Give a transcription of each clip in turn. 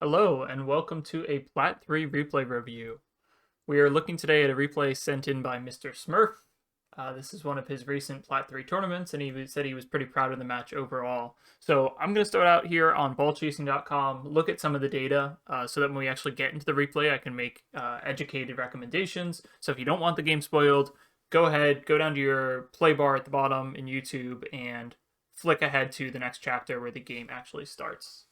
Hello, and welcome to a Plat 3 replay review. We are looking today at a replay sent in by Mr. Smuurph. This is one of his recent Plat 3 tournaments, and he said he was pretty proud of the match overall. So I'm going to start out here on ballchasing.com, look at some of the data, so that when we actually get into the replay, I can make educated recommendations. So if you don't want the game spoiled, go ahead, go down to your play bar at the bottom in YouTube, and flick ahead to the next chapter where the game actually starts.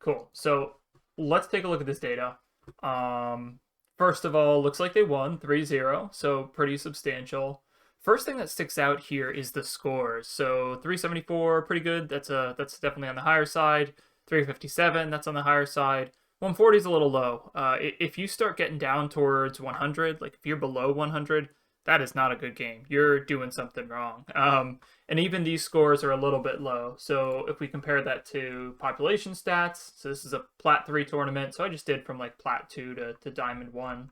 Cool. So let's take a look at this data. First of all, looks like they won 3-0, so pretty substantial. First thing that sticks out here is the scores. So 374, pretty good. That's definitely on the higher side. 357, that's on the higher side. 140 is a little low. If you start getting down towards 100, like if you're below 100, that is not a good game. You're doing something wrong. And even these scores are a little bit low. So if we compare that to population stats, so this is a Plat 3 tournament. So I just did from like Plat 2 to Diamond 1.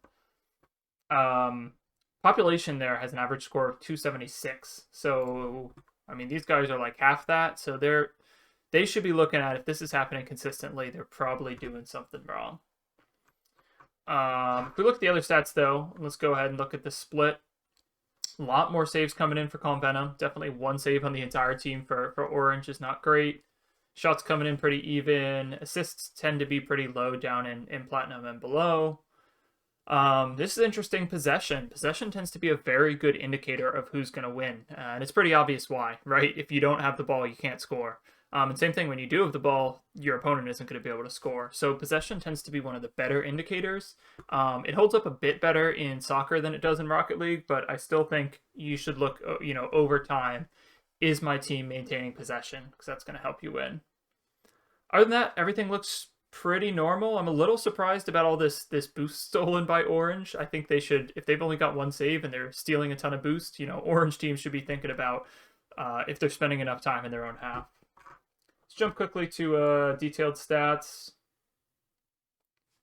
Population there has an average score of 276. So, I mean, these guys are like half that. So they should be looking at, if this is happening consistently, they're probably doing something wrong. If we look at the other stats, though, let's go ahead and look at the split. A lot more saves coming in for Calm Venom. Definitely one save on the entire team for Orange is not great. Shots coming in pretty even. Assists tend to be pretty low down in Platinum and below. This is interesting. Possession. Possession tends to be a very good indicator of who's going to win. And it's pretty obvious why, right? If you don't have the ball, you can't score. And same thing when you do have the ball, your opponent isn't going to be able to score. So possession tends to be one of the better indicators. It holds up a bit better in soccer than it does in Rocket League, but I still think you should look, over time. Is my team maintaining possession? Because that's going to help you win. Other than that, everything looks pretty normal. I'm a little surprised about all this boost stolen by Orange. I think they should, if they've only got one save and they're stealing a ton of boost, Orange teams should be thinking about if they're spending enough time in their own half. Let's jump quickly to detailed stats.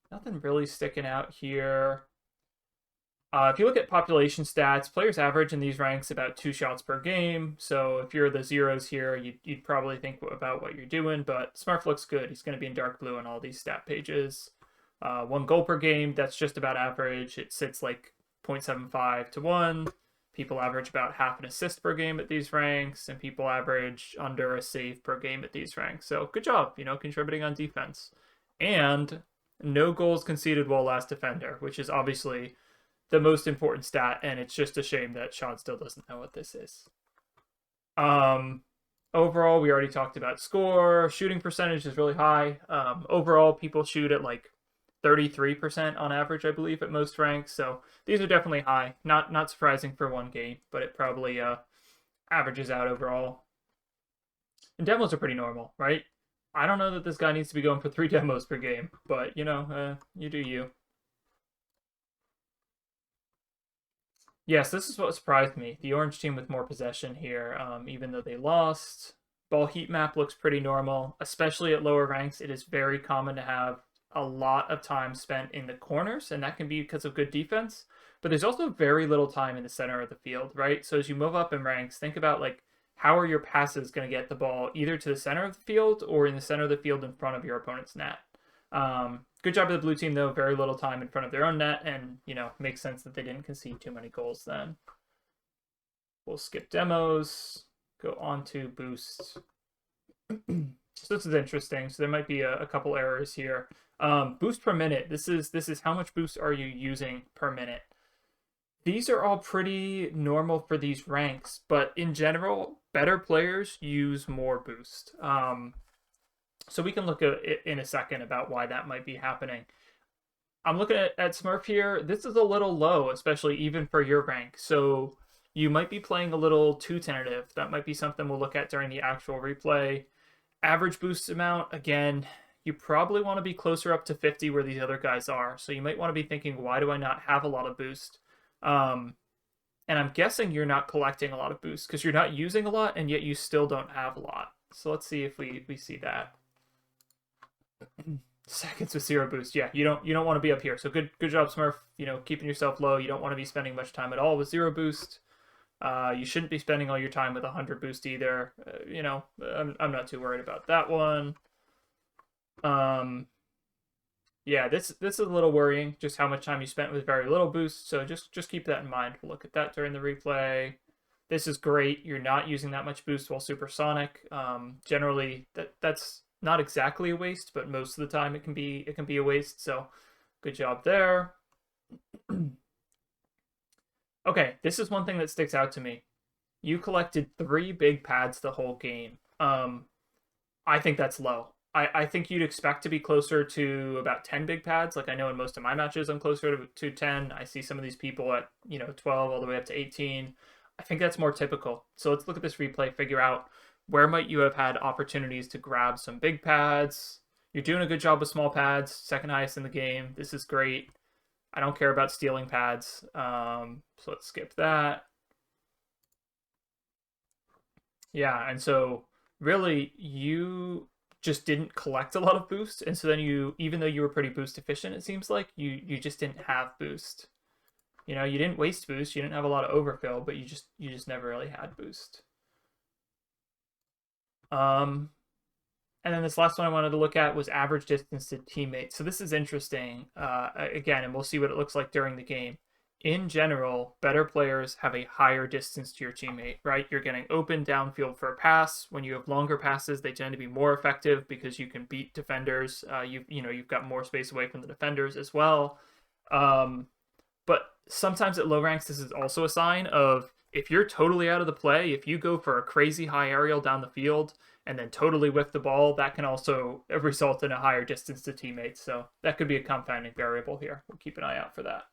Nothing really sticking out here. If you look at population stats, players average in these ranks about 2 shots per game. So if you're the zeros here, you'd probably think about what you're doing. But Smuurph looks good. He's going to be in dark blue on all these stat pages. 1 goal per game, that's just about average. It sits like 0.75 to 1. People average about half an assist per game at these ranks, and people average under a save per game at these ranks. So good job, contributing on defense. And no goals conceded while last defender, which is obviously the most important stat, and it's just a shame that Sean still doesn't know what this is. Overall, we already talked about score. Shooting percentage is really high. Overall, people shoot at like 33% on average, I believe, at most ranks. So these are definitely high. Not surprising for one game, but it probably averages out overall. And demos are pretty normal, right? I don't know that this guy needs to be going for 3 demos per game, but you do you. Yes, this is what surprised me. The Orange team with more possession here, even though they lost. Ball heat map looks pretty normal, especially at lower ranks. It is very common to have a lot of time spent in the corners, and that can be because of good defense. But there's also very little time in the center of the field, right? So as you move up in ranks, think about like how are your passes going to get the ball either to the center of the field or in the center of the field in front of your opponent's net. Good job of the blue team, though. Very little time in front of their own net, and, makes sense that they didn't concede too many goals then. We'll skip demos, go on to boost. So this is interesting. So there might be a couple errors here. Boost per minute. This is how much boost are you using per minute. These are all pretty normal for these ranks, but in general, better players use more boost. So we can look at it in a second about why that might be happening. I'm looking at Smuurph here. This is a little low, especially even for your rank. So you might be playing a little too tentative. That might be something we'll look at during the actual replay. Average boost amount, again, you probably want to be closer up to 50 where these other guys are. So you might want to be thinking, why do I not have a lot of boost? And I'm guessing you're not collecting a lot of boost because you're not using a lot and yet you still don't have a lot. So let's see if we see that. Seconds with 0 boost. Yeah, you don't want to be up here. So good job, Smuurph. Keeping yourself low. You don't want to be spending much time at all with 0 boost. You shouldn't be spending all your time with 100 boost either. I'm not too worried about that one. Um, yeah, this is a little worrying, just how much time you spent with very little boost. So just keep that in mind. We'll look at that during the replay. This is great. You're not using that much boost while supersonic. Generally, that's not exactly a waste, but most of the time it can be a waste. So good job there. Okay, this is one thing that sticks out to me. You collected 3 big pads the whole game. I think that's low. I think you'd expect to be closer to about 10 big pads. Like I know in most of my matches, I'm closer to 10. I see some of these people at 12 all the way up to 18. I think that's more typical. So let's look at this replay, figure out where might you have had opportunities to grab some big pads. You're doing a good job with small pads, second highest in the game. This is great. I don't care about stealing pads. So let's skip that. Yeah, and so really you just didn't collect a lot of boost, and so then even though you were pretty boost efficient, it seems like you just didn't have boost. You didn't waste boost, you didn't have a lot of overfill, but you just never really had boost. And then this last one I wanted to look at was average distance to teammates. So this is interesting, again, and we'll see what it looks like during the game. In general, better players have a higher distance to your teammate, right? You're getting open downfield for a pass. When you have longer passes, they tend to be more effective because you can beat defenders. You've got more space away from the defenders as well. But sometimes at low ranks, this is also a sign of if you're totally out of the play, if you go for a crazy high aerial down the field and then totally whiff the ball, that can also result in a higher distance to teammates. So that could be a confounding variable here. We'll keep an eye out for that.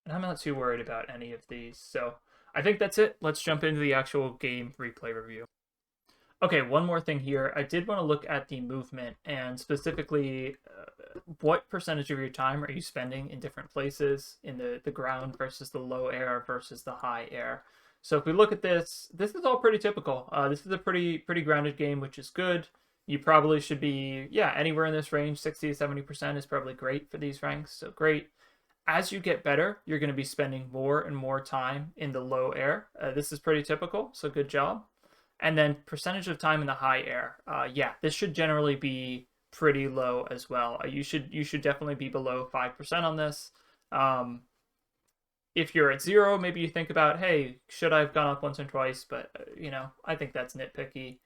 And I'm not too worried about any of these. So I think that's it. Let's jump into the actual game replay review. Okay, one more thing here. I did want to look at the movement and specifically what percentage of your time are you spending in different places in the ground versus the low air versus the high air. So if we look at this is all pretty typical. This is a pretty grounded game, which is good. You probably should be, anywhere in this range. 60 to 70% is probably great for these ranks, so great. As you get better, you're going to be spending more and more time in the low air. This is pretty typical, so good job. And then percentage of time in the high air. This should generally be pretty low as well. You should definitely be below 5% on this. If you're at 0, maybe you think about, hey, should I have gone up once and twice? But, I think that's nitpicky.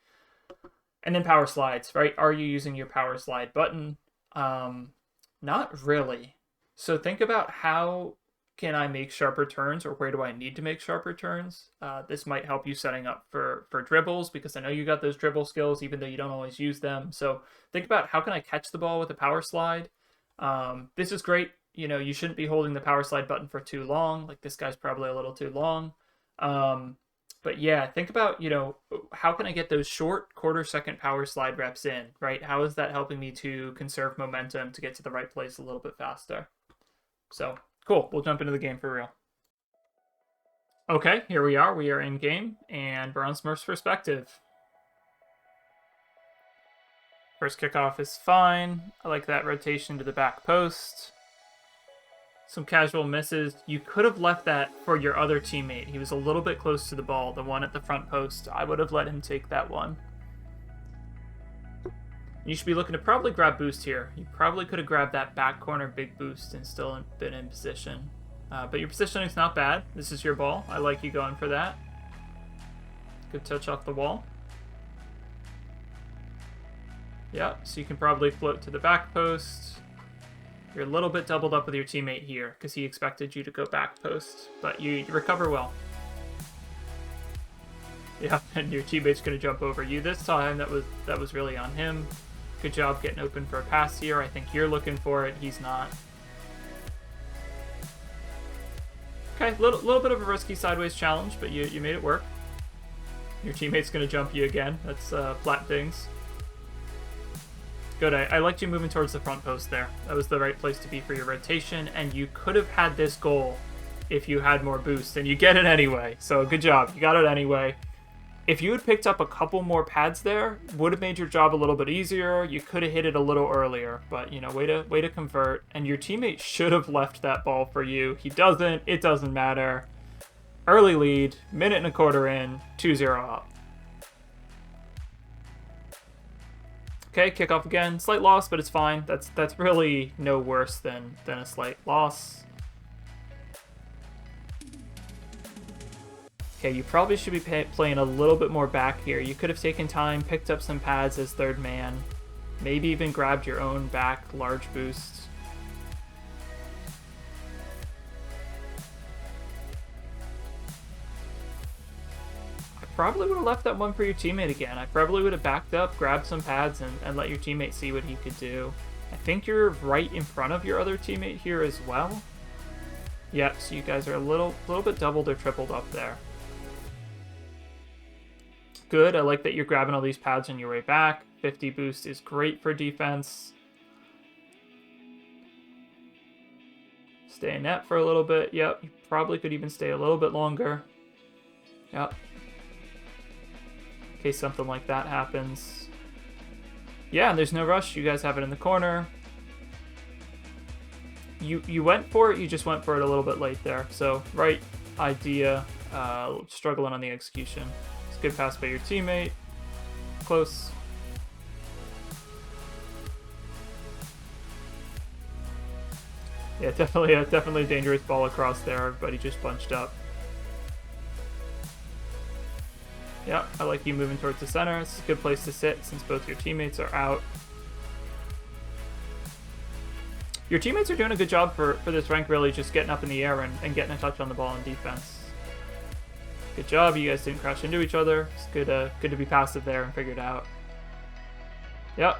And then power slides, right? Are you using your power slide button? Not really. So think about how can I make sharper turns, or where do I need to make sharper turns? This might help you setting up for dribbles, because I know you got those dribble skills even though you don't always use them. So think about how can I catch the ball with a power slide. This is great. You shouldn't be holding the power slide button for too long. Like this guy's probably a little too long. But yeah, think about, how can I get those short quarter-second power slide reps in, right? How is that helping me to conserve momentum to get to the right place a little bit faster? So, cool. We'll jump into the game for real. Okay, here we are. We are in game, and we're on Smuurph's perspective. First kickoff is fine. I like that rotation to the back post. Some casual misses. You could have left that for your other teammate. He was a little bit close to the ball, the one at the front post. I would have let him take that one. You should be looking to probably grab boost here. You probably could have grabbed that back corner big boost and still been in position. But your positioning's not bad. This is your ball. I like you going for that. Good touch off the wall. Yeah, so you can probably float to the back post. You're a little bit doubled up with your teammate here because he expected you to go back post, but you recover well. Yeah, and your teammate's going to jump over you this time. That was really on him. Good job getting open for a pass here. I think you're looking for it. He's not. Okay, little bit of a risky sideways challenge, but you made it work. Your teammate's going to jump you again. That's Plat things. Good, I liked you moving towards the front post there. That was the right place to be for your rotation, and you could have had this goal if you had more boost, and you get it anyway. So good job, you got it anyway. If you had picked up a couple more pads there, would have made your job a little bit easier. You could have hit it a little earlier, but way to convert. And your teammate should have left that ball for you. He doesn't. It doesn't matter. Early lead, minute and a quarter in, 2-0 up. Okay, kickoff again. Slight loss, but it's fine. That's really no worse than a slight loss. Okay, you probably should be playing a little bit more back here. You could have taken time, picked up some pads as third man. Maybe even grabbed your own back large boost. I probably would have left that one for your teammate again. I probably would have backed up, grabbed some pads, and let your teammate see what he could do. I think you're right in front of your other teammate here as well. Yep, so you guys are a little bit doubled or tripled up there. Good, I like that you're grabbing all these pads on your way back. 50 boost is great for defense. Stay in net for a little bit. Yep, you probably could even stay a little bit longer. Yep. In case something like that happens. Yeah, there's no rush. You guys have it in the corner. You went for it, you just went for it a little bit late there. So, right idea, struggling on the execution. It's a good pass by your teammate. Close. Yeah, definitely a dangerous ball across there. Everybody just bunched up. Yeah, I like you moving towards the center. It's a good place to sit since both your teammates are out. Your teammates are doing a good job for this rank, really, just getting up in the air and getting a touch on the ball in defense. Good job. You guys didn't crash into each other. It's good to be passive there and figure it out. Yep.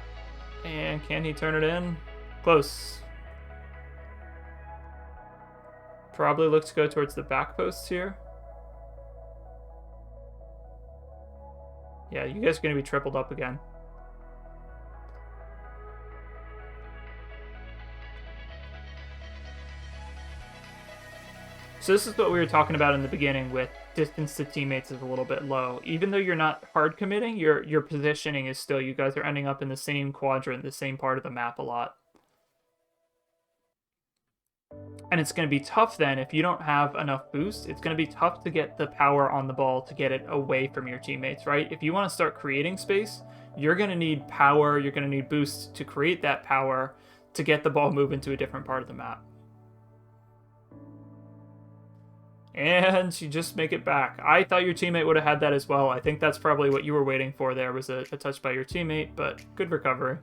And can he turn it in? Close. Probably looks to go towards the back post here. Yeah, you guys are going to be tripled up again. So this is what we were talking about in the beginning with distance to teammates is a little bit low. Even though you're not hard committing, your positioning is still, you guys are ending up in the same quadrant, the same part of the map a lot. And it's going to be tough then if you don't have enough boost. It's going to be tough to get the power on the ball to get it away from your teammates, right? If you want to start creating space, you're going to need power, you're going to need boost to create that power to get the ball moving to a different part of the map. And you just make it back. I thought your teammate would have had that as well. I think that's probably what you were waiting for there, was a touch by your teammate, but good recovery.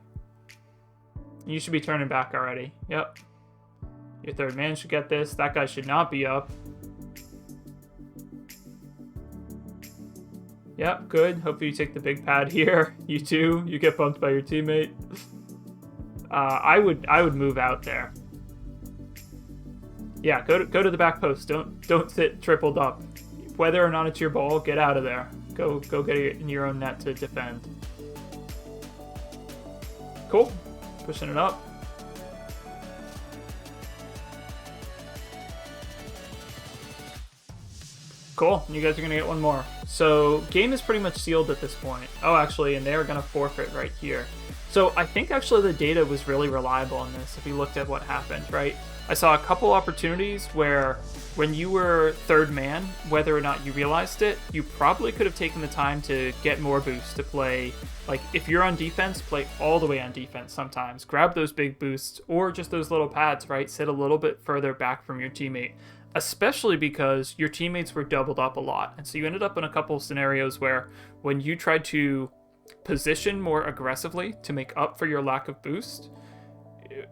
You should be turning back already. Yep. Your third man should get this. That guy should not be up. Yep, good. Hopefully you take the big pad here. You too. You get bumped by your teammate. I would move out there. Yeah, go to the back post. Don't sit tripled up. Whether or not it's your ball, get out of there. Go get it in your own net to defend. Cool. Pushing it up. Cool. You guys are going to get one more. So, game is pretty much sealed at this point. Oh, actually, and they are going to forfeit right here. So, I think actually the data was really reliable on this if you looked at what happened, right? I saw a couple opportunities where when you were third man, whether or not you realized it, you probably could have taken the time to get more boosts to play. Like, if you're on defense, play all the way on defense sometimes. Grab those big boosts or just those little pads, right? Sit a little bit further back from your teammate, especially because your teammates were doubled up a lot. And so you ended up in a couple of scenarios where when you tried to position more aggressively to make up for your lack of boost,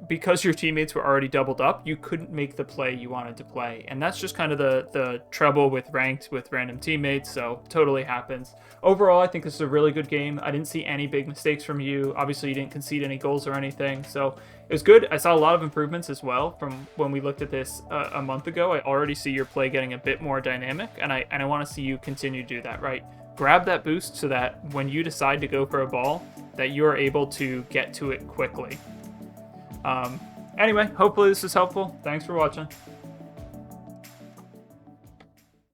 because your teammates were already doubled up, you couldn't make the play you wanted to play. And that's just kind of the trouble with ranked with random teammates, so totally happens. Overall, I think this is a really good game. I didn't see any big mistakes from you. Obviously, you didn't concede any goals or anything, so it was good. I saw a lot of improvements as well from when we looked at this a month ago. I already see your play getting a bit more dynamic, and I want to see you continue to do that, right? Grab that boost so that when you decide to go for a ball, that you're able to get to it quickly. Anyway, hopefully this is helpful. Thanks for watching.